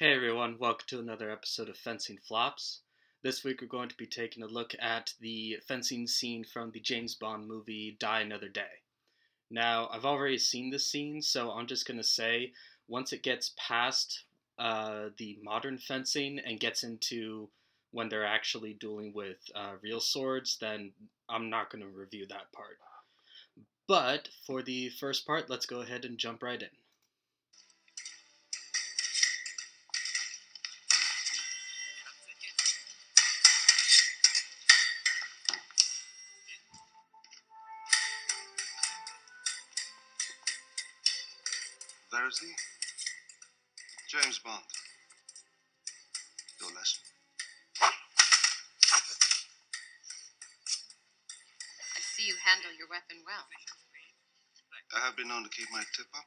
Hey everyone, welcome to another episode of Fencing Flops. This week we're going to be taking a look at the fencing scene from the James Bond movie Die Another Day. Now, I've already seen this scene, so I'm just going to say, once it gets past the modern fencing and gets into when they're actually dueling with real swords, then I'm not going to review that part. But for the first part, let's go ahead and jump right in. There is he. James Bond. Your lesson. I see you handle your weapon well. I have been known to keep my tip up.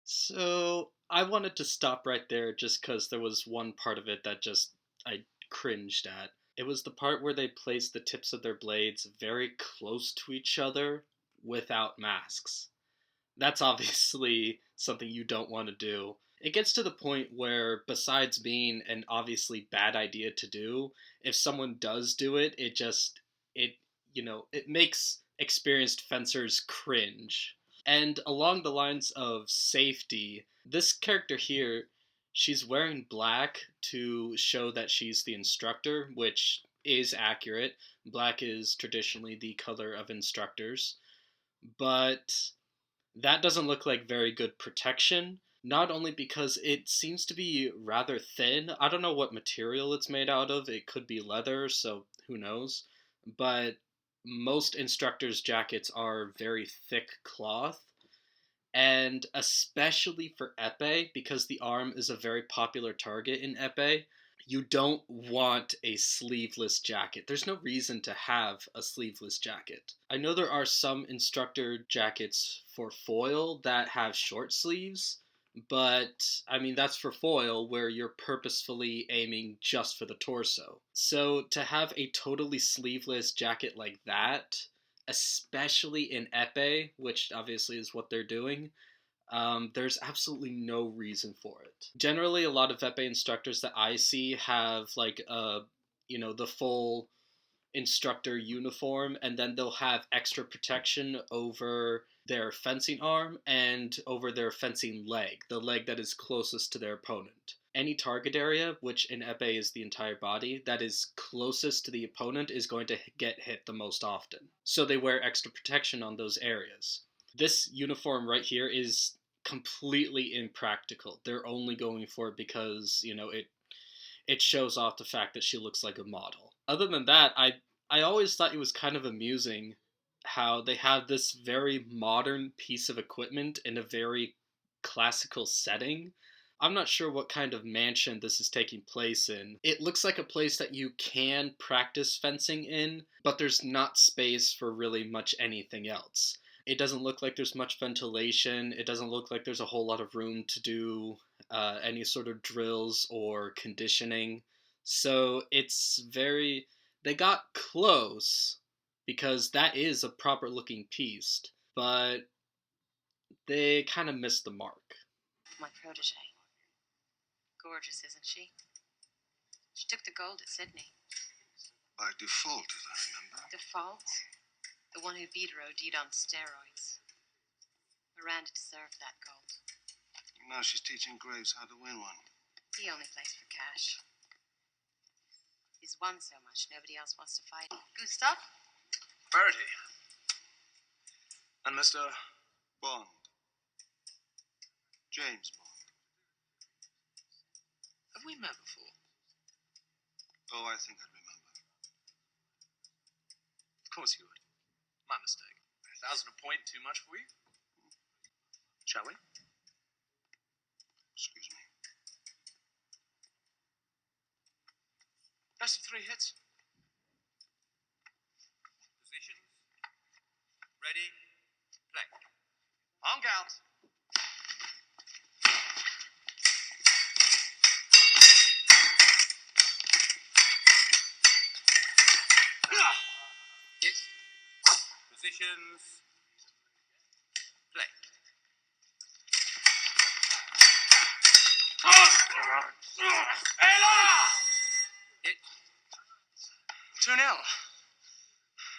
So, I wanted to stop right there just because there was one part of it that I cringed at. It was the part where they placed the tips of their blades very close to each other without masks. That's obviously something you don't want to do. It gets to the point where, besides being an obviously bad idea to do, if someone does do it, it makes experienced fencers cringe. And along the lines of safety, this character here, she's wearing black to show that she's the instructor, which is accurate. Black is traditionally the color of instructors. But that doesn't look like very good protection. Not only because it seems to be rather thin. I don't know what material it's made out of. It could be leather, so who knows. But most instructors' jackets are very thick cloth. And especially for epee, because the arm is a very popular target in epee, you don't want a sleeveless jacket. There's no reason to have a sleeveless jacket. I know there are some instructor jackets for foil that have short sleeves, but I mean, that's for foil where you're purposefully aiming just for the torso. So to have a totally sleeveless jacket like that, especially in epee, which obviously is what they're doing, there's absolutely no reason for it. Generally, a lot of epee instructors that I see have the full instructor uniform, and then they'll have extra protection over their fencing arm and over their fencing leg, the leg that is closest to their opponent. Any target area, which in epee is the entire body, that is closest to the opponent is going to get hit the most often. So they wear extra protection on those areas. This uniform right here is completely impractical. They're only going for it because, it shows off the fact that she looks like a model. Other than that, I always thought it was kind of amusing how they have this very modern piece of equipment in a very classical setting. I'm not sure what kind of mansion this is taking place in. It looks like a place that you can practice fencing in, but there's not space for really much anything else. It doesn't look like there's much ventilation. It doesn't look like there's a whole lot of room to do any sort of drills or conditioning. So they got close because that is a proper looking piece, but they kind of missed the mark. My protege. Gorgeous, isn't she? She took the gold at Sydney. By default, as I remember. Default? The one who beat her OD'd on steroids. Miranda deserved that gold. Now she's teaching Graves how to win one. He only plays for cash. He's won so much, nobody else wants to fight. Gustav? Verity. And Mr. Bond. James Bond. Have we met before? Oh, I think I'd remember. Of course you would. My mistake. 1,000 a point too much for you? Shall we? Excuse me. Best of 3 hits. Positions. Ready. Play. On count. Hit. Positions. Play. 2-0.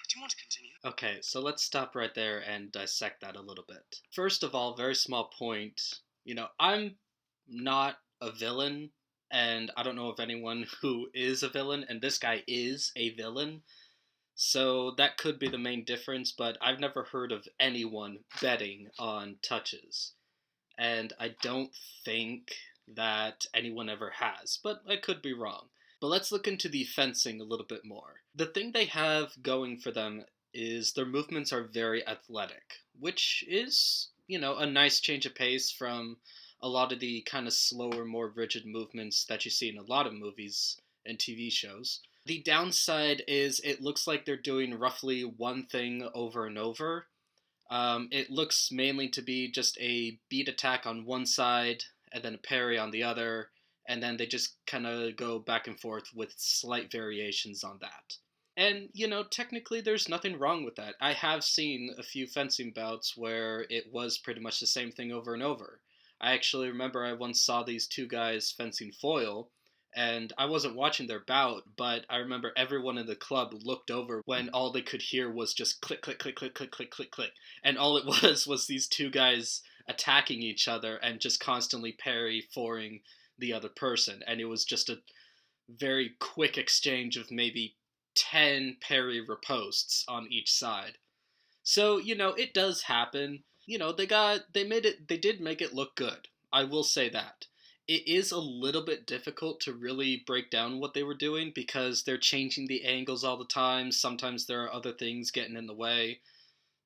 Do you want to continue? Okay, so let's stop right there and dissect that a little bit. First of all, very small point. I'm not a villain, and I don't know of anyone who is a villain, and this guy is a villain. So that could be the main difference, but I've never heard of anyone betting on touches. And I don't think that anyone ever has, but I could be wrong. But let's look into the fencing a little bit more. The thing they have going for them is their movements are very athletic, which is, a nice change of pace from a lot of the kind of slower, more rigid movements that you see in a lot of movies and TV shows. The downside is it looks like they're doing roughly one thing over and over. It looks mainly to be just a beat attack on one side and then a parry on the other, and then they just kind of go back and forth with slight variations on that. And, technically there's nothing wrong with that. I have seen a few fencing bouts where it was pretty much the same thing over and over. I actually remember I once saw these two guys fencing foil, and I wasn't watching their bout, but I remember everyone in the club looked over when all they could hear was just click, click, click, click, click, click, click, click. And all it was these two guys attacking each other and just constantly parry-foring the other person. And it was just a very quick exchange of maybe 10 parry ripostes on each side. So, it does happen. They did make it look good. I will say that. It is a little bit difficult to really break down what they were doing because they're changing the angles all the time. Sometimes there are other things getting in the way.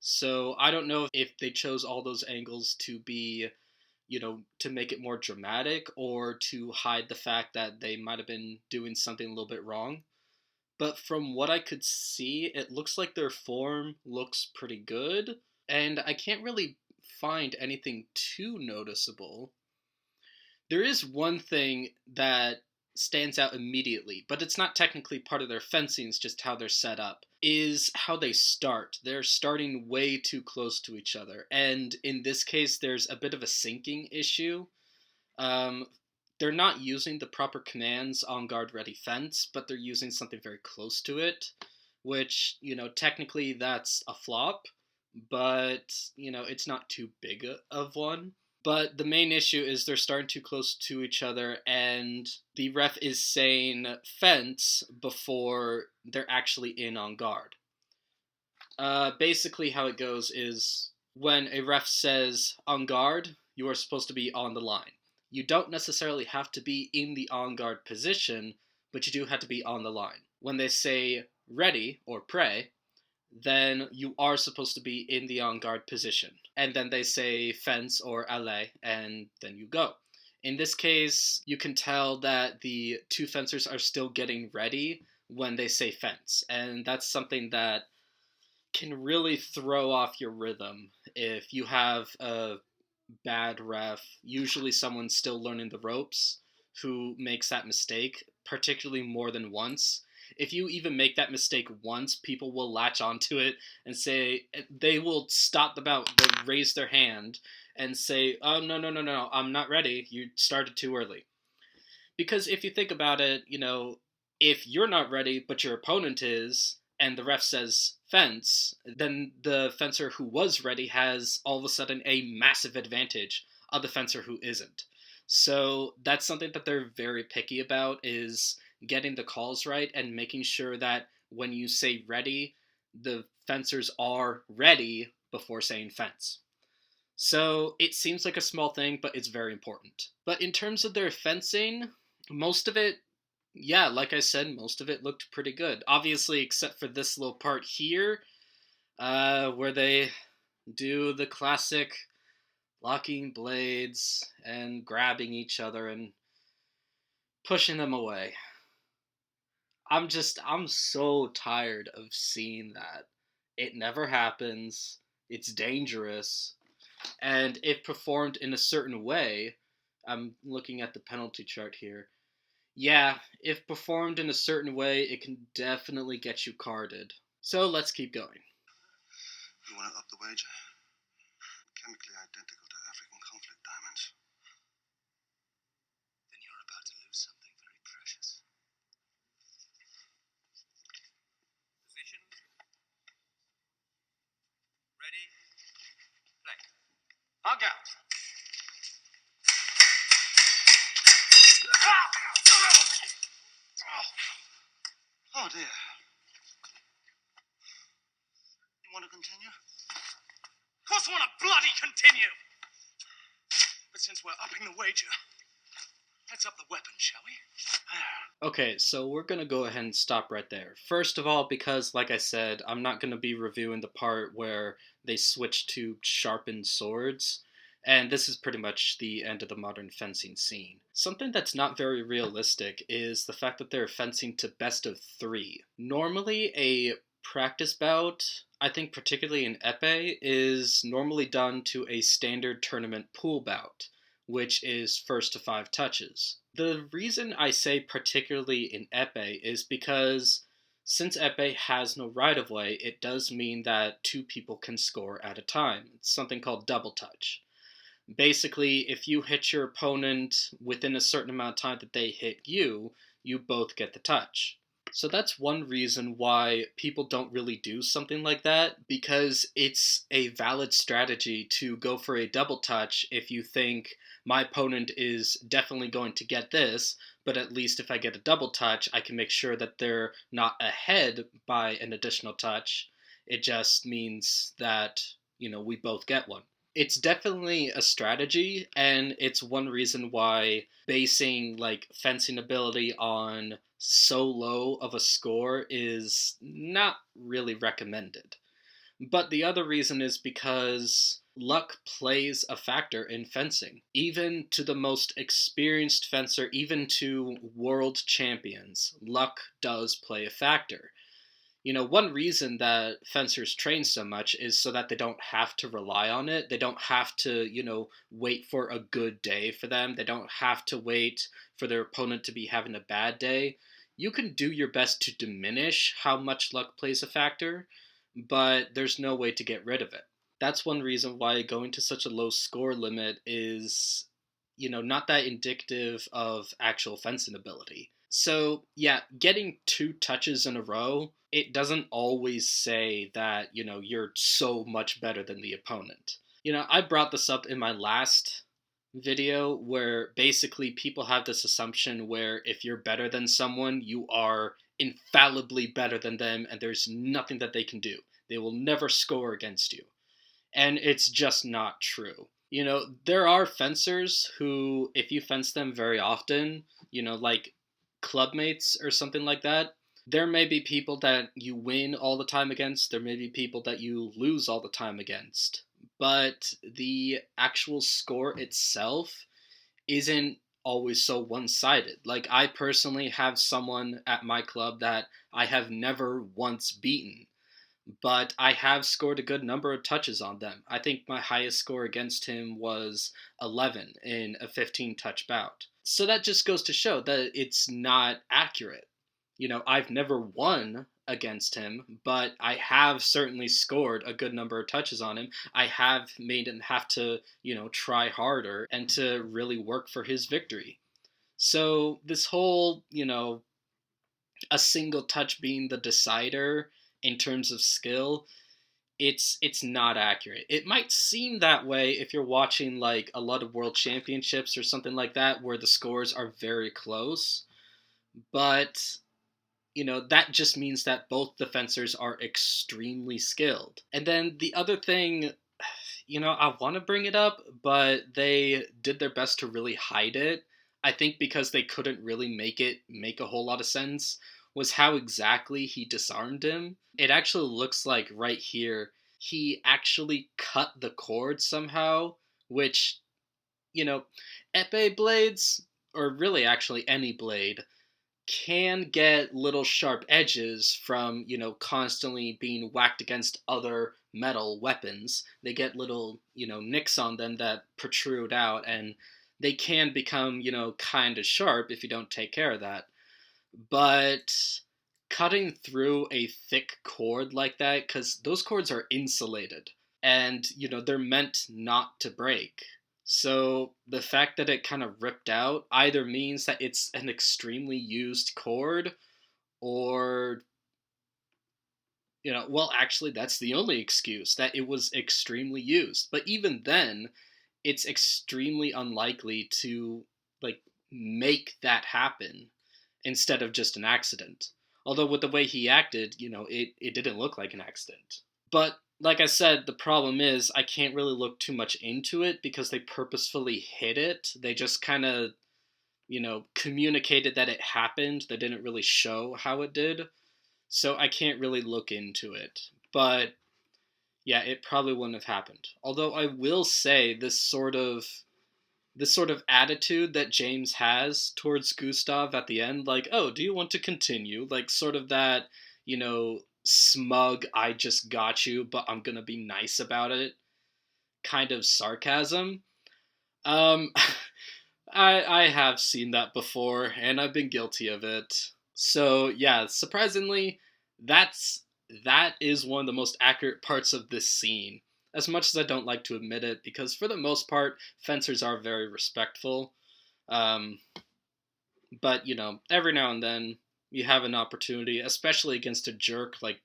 So I don't know if they chose all those angles to be, to make it more dramatic or to hide the fact that they might have been doing something a little bit wrong. But from what I could see, it looks like their form looks pretty good. And I can't really find anything too noticeable. There is one thing that stands out immediately, but it's not technically part of their fencing, it's just how they're set up, is how they start. They're starting way too close to each other. And in this case, there's a bit of a syncing issue. They're not using the proper commands on guard, ready, fence, but they're using something very close to it, which, technically that's a flop, but, it's not too big of one. But the main issue is they're starting too close to each other, and the ref is saying fence before they're actually in on guard. Basically how it goes is when a ref says on guard, you are supposed to be on the line. You don't necessarily have to be in the on guard position, but you do have to be on the line. When they say ready or pray, then you are supposed to be in the on-guard position. And then they say fence or allez, and then you go. In this case, you can tell that the two fencers are still getting ready when they say fence. And that's something that can really throw off your rhythm if you have a bad ref, usually someone still learning the ropes, who makes that mistake, particularly more than once. If you even make that mistake once, people will latch onto it and say, they will stop the bout, they'll raise their hand and say, oh, no, I'm not ready, you started too early. Because if you think about it, if you're not ready, but your opponent is, and the ref says fence, then the fencer who was ready has all of a sudden a massive advantage of the fencer who isn't. So that's something that they're very picky about, is getting the calls right and making sure that when you say ready, the fencers are ready before saying fence. So it seems like a small thing, but it's very important. But in terms of their fencing, most of it, yeah, like I said, most of it looked pretty good. Obviously, except for this little part here, where they do the classic locking blades and grabbing each other and pushing them away. I'm so tired of seeing that. It never happens. It's dangerous. And if performed in a certain way, I'm looking at the penalty chart here. Yeah, if performed in a certain way, it can definitely get you carded. So let's keep going. You want to up the wager? Chemically identical to African conflict diamonds. Then you're about to lose something very precious. Oh, dear. You want to continue? Of course I want to bloody continue! But since we're upping the wager, let's up the weapon, shall we? Okay, so we're gonna go ahead and stop right there. First of all, because like I said, I'm not gonna be reviewing the part where they switch to sharpened swords, and this is pretty much the end of the modern fencing scene. Something that's not very realistic is the fact that they're fencing to best of 3. Normally, a practice bout, I think particularly in epee, is normally done to a standard tournament pool bout, which is first to 5 touches. The reason I say particularly in epee is because since epee has no right-of-way, it does mean that 2 people can score at a time. It's something called double touch. Basically, if you hit your opponent within a certain amount of time that they hit you, you both get the touch. So that's one reason why people don't really do something like that, because it's a valid strategy to go for a double touch if you think my opponent is definitely going to get this, but at least if I get a double touch, I can make sure that they're not ahead by an additional touch. It just means that, we both get one. It's definitely a strategy, and it's one reason why basing fencing ability on so low of a score is not really recommended. But the other reason is because luck plays a factor in fencing. Even to the most experienced fencer, even to world champions, luck does play a factor. One reason that fencers train so much is so that they don't have to rely on it. They don't have to, wait for a good day for them. They don't have to wait for their opponent to be having a bad day. You can do your best to diminish how much luck plays a factor, but there's no way to get rid of it. That's one reason why going to such a low score limit is, not that indicative of actual fencing ability. So, yeah, getting 2 touches in a row, it doesn't always say that, you're so much better than the opponent. I brought this up in my last video where basically people have this assumption where if you're better than someone, you are infallibly better than them and there's nothing that they can do. They will never score against you. And it's just not true. There are fencers who, if you fence them very often, like clubmates or something like that, there may be people that you win all the time against, there may be people that you lose all the time against, but the actual score itself isn't always so one-sided. I personally have someone at my club that I have never once beaten, but I have scored a good number of touches on them. I think my highest score against him was 11 in a 15-touch bout. So that just goes to show that it's not accurate. I've never won against him, but I have certainly scored a good number of touches on him. I have made him have to, try harder and to really work for his victory. So this whole, a single touch being the decider in terms of skill, it's not accurate. It might seem that way if you're watching a lot of world championships or something like that where the scores are very close, but that just means that both the fencers are extremely skilled. And then the other thing, I want to bring it up, but they did their best to really hide it. I think because they couldn't really make a whole lot of sense, was how exactly he disarmed him. It actually looks like right here, he actually cut the cord somehow, which, epee blades, or really actually any blade, can get little sharp edges from, constantly being whacked against other metal weapons. They get little, nicks on them that protrude out, and they can become, kind of sharp if you don't take care of that. But cutting through a thick cord like that, because those cords are insulated, and, they're meant not to break. So the fact that it kind of ripped out either means that it's an extremely used cord, or, well, actually that's the only excuse, that it was extremely used. But even then, it's extremely unlikely to, make that happen instead of just an accident. Although with the way he acted, it didn't look like an accident. But like I said, the problem is I can't really look too much into it because they purposefully hid it. They just kind of, communicated that it happened. They didn't really show how it did. So I can't really look into it. But yeah, it probably wouldn't have happened. Although I will say this sort of attitude that James has towards Gustav at the end, like, oh, do you want to continue? Like, sort of that, smug, I just got you, but I'm gonna be nice about it kind of sarcasm. I have seen that before, and I've been guilty of it. So, yeah, surprisingly, that is one of the most accurate parts of this scene. As much as I don't like to admit it, because for the most part, fencers are very respectful. But, every now and then, you have an opportunity, especially against a jerk like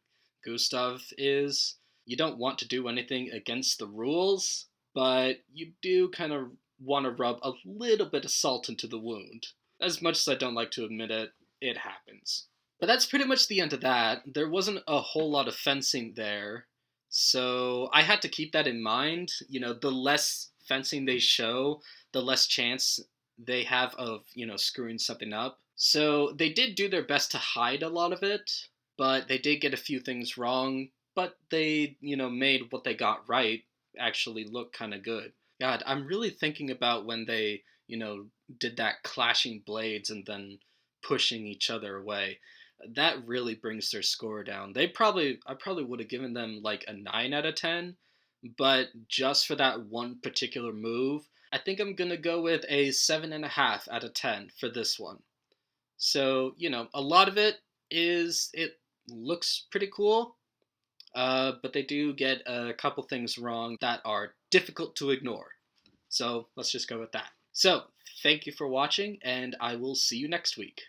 Gustav is. You don't want to do anything against the rules, but you do kind of want to rub a little bit of salt into the wound. As much as I don't like to admit it, it happens. But that's pretty much the end of that. There wasn't a whole lot of fencing there, so I had to keep that in mind. The less fencing they show, the less chance they have of, screwing something up. So they did do their best to hide a lot of it, but they did get a few things wrong, but they, made what they got right actually look kind of good. God, I'm really thinking about when they, did that clashing blades and then pushing each other away. That really brings their score down. I probably would have given them like a 9 out of 10, but just for that one particular move, I think I'm going to go with a 7.5 out of 10 for this one. So, a lot of it looks pretty cool, but they do get a couple things wrong that are difficult to ignore. So let's just go with that. So, thank you for watching, and I will see you next week.